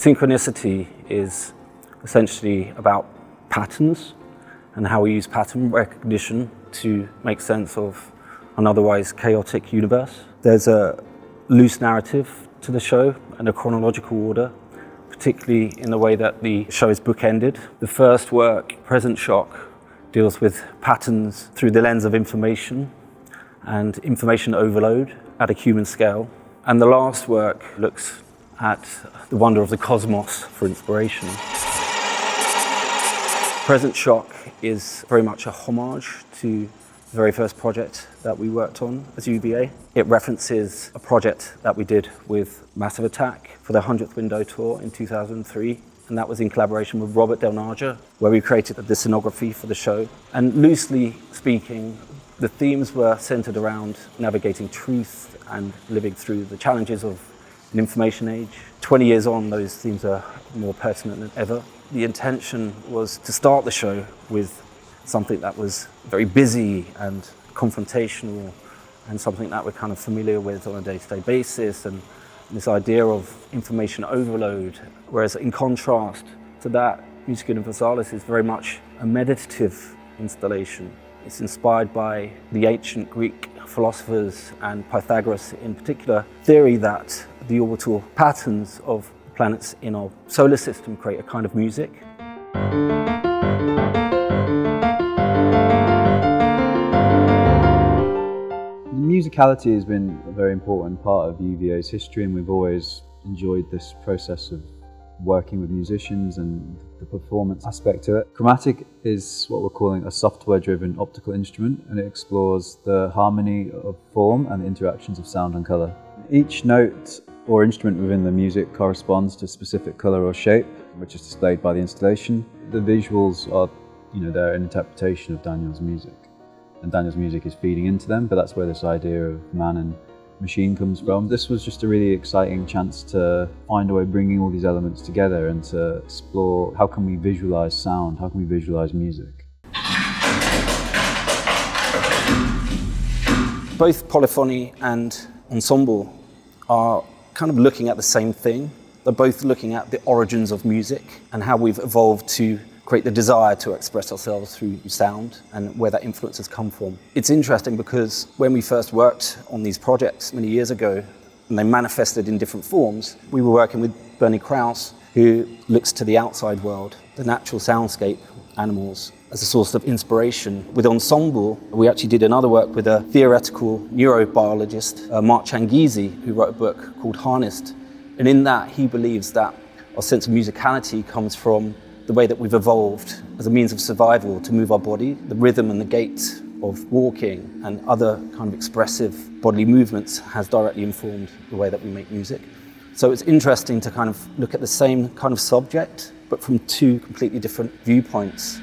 Synchronicity is essentially about patterns and how we use pattern recognition to make sense of an otherwise chaotic universe. There's a loose narrative to the show and a chronological order, particularly in the way that the show is bookended. The first work, Present Shock, deals with patterns through the lens of information and information overload at a human scale. And the last work looks at the wonder of the cosmos for inspiration. Present Shock is very much a homage to the very first project that we worked on as UVA. It references a project that we did with Massive Attack for the 100th Window Tour in 2003. And that was in collaboration with Robert Del Naja, where we created the scenography for the show. And loosely speaking, the themes were centered around navigating truth and living through the challenges of an information age. 20 years on, those themes are more pertinent than ever. The intention was to start the show with something that was very busy and confrontational and something that we're kind of familiar with on a day-to-day basis, and this idea of information overload. Whereas in contrast to that, Musica Universalis is very much a meditative installation. It's inspired by the ancient Greek philosophers and Pythagoras in particular, theory that the orbital patterns of planets in our solar system create a kind of music. Musicality has been a very important part of UVA's history, and we've always enjoyed this process of working with musicians and the performance aspect to it. Chromatic is what we're calling a software-driven optical instrument, and it explores the harmony of form and the interactions of sound and colour. Each note or instrument within the music corresponds to a specific colour or shape, which is displayed by the installation. The visuals are, they're an interpretation of Daniel's music, and Daniel's music is feeding into them, but that's where this idea of man and machine comes from. This was just a really exciting chance to find a way of bringing all these elements together and to explore how can we visualize sound, how can we visualize music. Both Polyphony and Ensemble are kind of looking at the same thing. They're both looking at the origins of music and how we've evolved to create the desire to express ourselves through sound and where that influence has come from. It's interesting because when we first worked on these projects many years ago, and they manifested in different forms, we were working with Bernie Krause, who looks to the outside world, the natural soundscape, animals, as a source of inspiration. With Ensemble, we actually did another work with a theoretical neurobiologist, Mark Changizi, who wrote a book called Harnessed. And in that, he believes that our sense of musicality comes from the way that we've evolved as a means of survival to move our body, the rhythm and the gait of walking and other kind of expressive bodily movements has directly informed the way that we make music. So it's interesting to kind of look at the same kind of subject, but from two completely different viewpoints.